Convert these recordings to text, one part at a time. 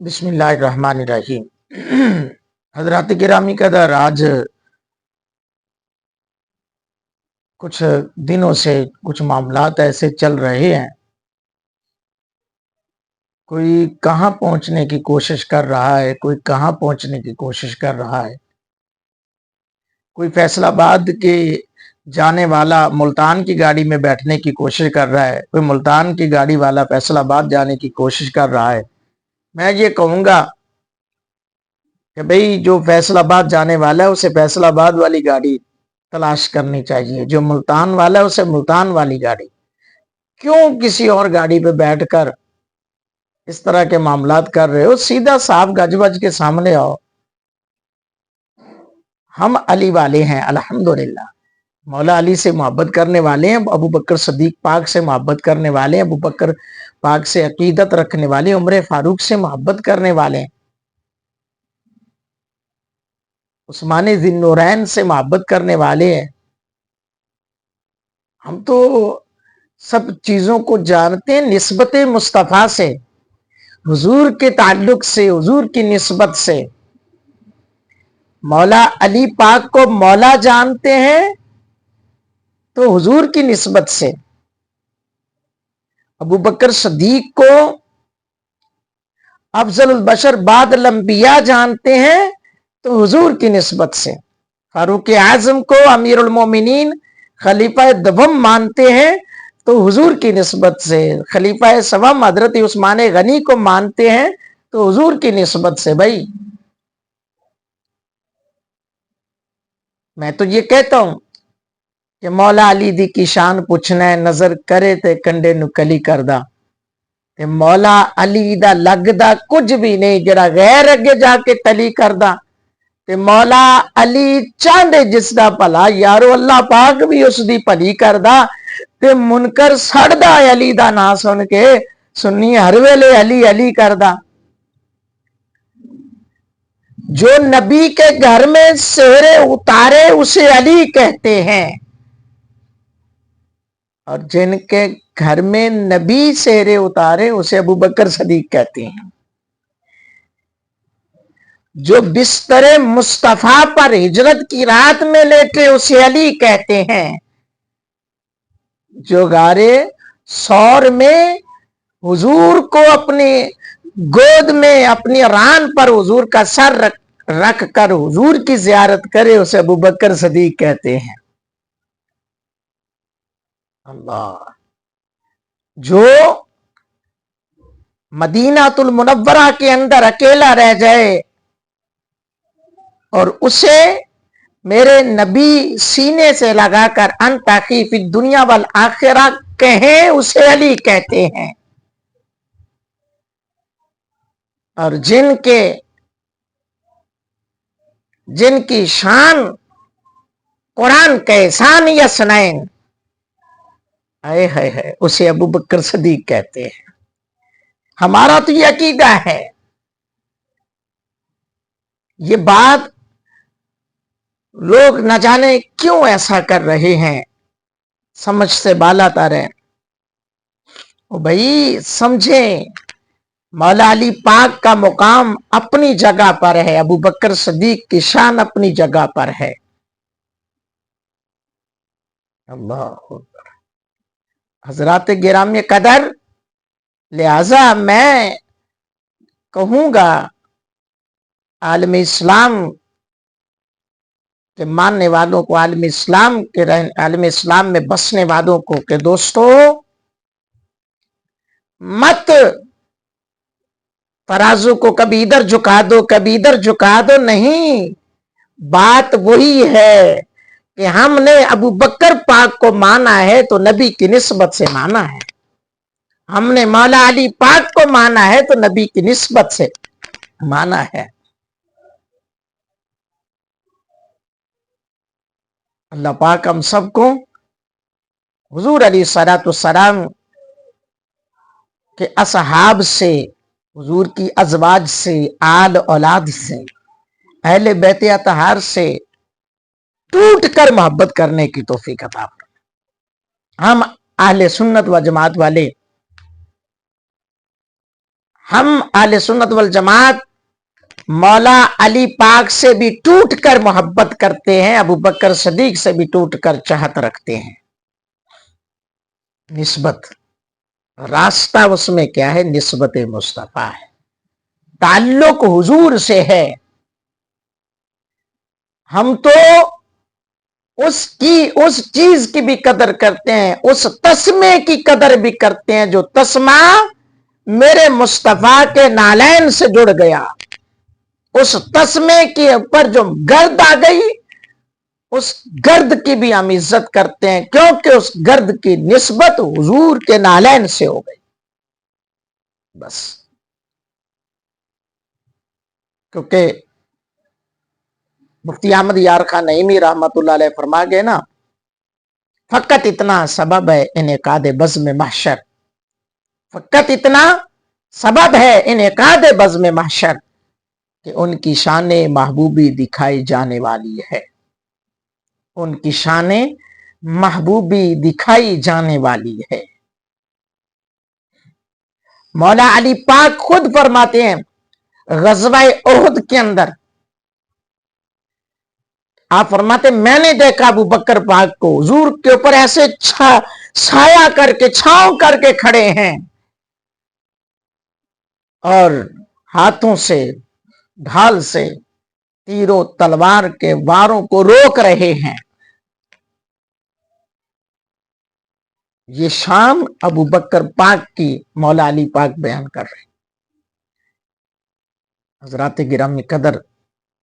بسم اللہ الرحمن الرحیم۔ حضرات گرامی قدر، آج کچھ دنوں سے کچھ معاملات ایسے چل رہے ہیں، کوئی کہاں پہنچنے کی کوشش کر رہا ہے، کوئی کہاں پہنچنے کی کوشش کر رہا ہے، کوئی فیصل آباد کے جانے والا ملتان کی گاڑی میں بیٹھنے کی کوشش کر رہا ہے، کوئی ملتان کی گاڑی والا فیصل آباد جانے کی کوشش کر رہا ہے۔ میں یہ کہوں گا کہ بھئی جو فیصل آباد جانے والا ہے اسے فیصل آباد والی گاڑی تلاش کرنی چاہیے، جو ملتان والا ہے اسے ملتان والی گاڑی۔ کیوں کسی اور گاڑی پہ بیٹھ کر اس طرح کے معاملات کر رہے ہو؟ سیدھا صاف گج بج کے سامنے آؤ۔ ہم علی والے ہیں، الحمدللہ، مولا علی سے محبت کرنے والے ہیں، ابو بکر صدیق پاک سے محبت کرنے والے ہیں، ابو بکر پاک سے عقیدت رکھنے والے ہیں، عمر فاروق سے محبت کرنے والے ہیں، عثمان ذی النورین سے محبت کرنے والے ہیں۔ ہم تو سب چیزوں کو جانتے ہیں نسبت مصطفیٰ سے، حضور کے تعلق سے، حضور کی نسبت سے۔ مولا علی پاک کو مولا جانتے ہیں تو حضور کی نسبت سے، ابو بکر صدیق کو افضل البشر بعد الانبیاء جانتے ہیں تو حضور کی نسبت سے، فاروق اعظم کو امیر المومنین خلیفہ دوم مانتے ہیں تو حضور کی نسبت سے، خلیفہ سوم حضرت عثمان غنی کو مانتے ہیں تو حضور کی نسبت سے۔ بھائی میں تو یہ کہتا ہوں کہ مولا علی دی کی شان پوچھنا ہے، نظر کرے تے کنڈے نو کلی کردا، تے مولا علی دا لگدا کچھ بھی نہیں جڑا غیر اگے جا کے تلی کردا، تے مولا علی چاہندے جس دا بھلا یارو اللہ پاک بھی اس دی بھلی کردا، تے منکر سڑدا علی دا نا سن کے، سنی ہر ویلے علی علی کردا۔ جو نبی کے گھر میں سہرے اتارے اسے علی کہتے ہیں، اور جن کے گھر میں نبی سہرے اتارے اسے ابو بکر صدیق کہتے ہیں۔ جو بستر مصطفیٰ پر ہجرت کی رات میں لیٹے اسے علی کہتے ہیں۔ جو غارے سور میں حضور کو اپنی گود میں اپنی ران پر حضور کا سر رکھ کر حضور کی زیارت کرے اسے ابو بکر صدیق کہتے ہیں۔ اللہ، جو مدینہ المنورہ کے اندر اکیلا رہ جائے اور اسے میرے نبی سینے سے لگا کر انت اخی فی الدنیا والآخرہ کہیں اسے علی کہتے ہیں۔ اور جن کی شان قرآن کے احسان یسنین، اے ہے اسے ابو بکر صدیق کہتے ہیں۔ ہمارا تو یہ عقیدہ ہے۔ یہ بات لوگ نہ جانے کیوں ایسا کر رہے ہیں، سمجھ سے بالا تر ہے۔ بھائی سمجھیں، مولا علی پاک کا مقام اپنی جگہ پر ہے، ابو بکر صدیق کی شان اپنی جگہ پر ہے۔ اللہ حضرات گرامی قدر، لہذا میں کہوں گا عالم اسلام کے ماننے والوں کو، عالم اسلام میں بسنے والوں کو کہ دوستو مت ترازو کو کبھی ادھر جھکا دو کبھی ادھر جھکا دو، نہیں، بات وہی ہے کہ ہم نے ابو بکر پاک کو مانا ہے تو نبی کی نسبت سے مانا ہے، ہم نے مولا علی پاک کو مانا ہے تو نبی کی نسبت سے مانا ہے۔ اللہ پاک ہم سب کو حضور علیہ الصلوۃ والسلام کے اصحاب سے، حضور کی ازواج سے، آل اولاد سے، اہل بیت اطہار سے ٹوٹ کر محبت کرنے کی توفیق عطا فرمائے۔ ہم اہل سنت و جماعت والے ہم اہل سنت والجماعت مولا علی پاک سے بھی ٹوٹ کر محبت کرتے ہیں، ابو بکر صدیق سے بھی ٹوٹ کر چاہت رکھتے ہیں۔ نسبت، راستہ اس میں کیا ہے؟ نسبت مصطفیٰ ہے، تعلق حضور سے ہے۔ ہم تو اس چیز کی بھی قدر کرتے ہیں، اس تسمے کی قدر بھی کرتے ہیں جو تسمہ میرے مصطفیٰ کے نالین سے جڑ گیا، اس تسمے کے اوپر جو گرد آ گئی اس گرد کی بھی ہم عزت کرتے ہیں، کیونکہ اس گرد کی نسبت حضور کے نالین سے ہو گئی۔ بس، کیونکہ مفتی احمد یار خان نعیمی رحمت اللہ علیہ فرما گئے نا، فقط اتنا سبب ہے انعقاد بزم محشر، فقط اتنا سبب ہے انعقاد بزم محشر کہ ان کی شان محبوبی دکھائی جانے والی ہے، ان کی شان محبوبی دکھائی جانے والی ہے۔ مولا علی پاک خود فرماتے ہیں غزوہ احد کے اندر، آپ فرماتے میں نے دیکھا ابو بکر پاک کو حضور کے اوپر ایسے چھایا کر کے، چھاؤں کر کے کھڑے ہیں اور ہاتھوں سے، ڈھال سے تیر و تلوار کے واروں کو روک رہے ہیں۔ یہ شان ابو بکر پاک کی مولا علی پاک بیان کر رہے ہیں۔ حضرات گرامی قدر،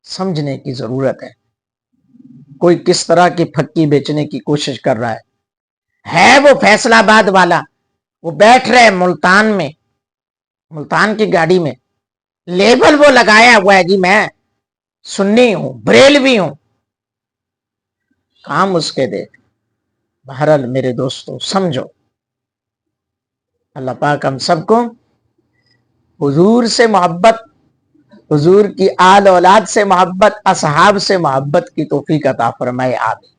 سمجھنے کی ضرورت ہے۔ کوئی کس طرح کی پھکی بیچنے کی کوشش کر رہا ہے وہ فیصل آباد والا، وہ بیٹھ رہے ملتان میں، ملتان کی گاڑی میں، لیبل وہ لگایا ہوا ہے جی میں سنی ہوں، بریلوی ہوں، کام اس کے دیکھ۔ بہرحال میرے دوستو سمجھو، اللہ پاک ہم سب کو حضور سے محبت، حضور کی آل اولاد سے محبت، اصحاب سے محبت کی توفیق عطا فرمائے، آمین۔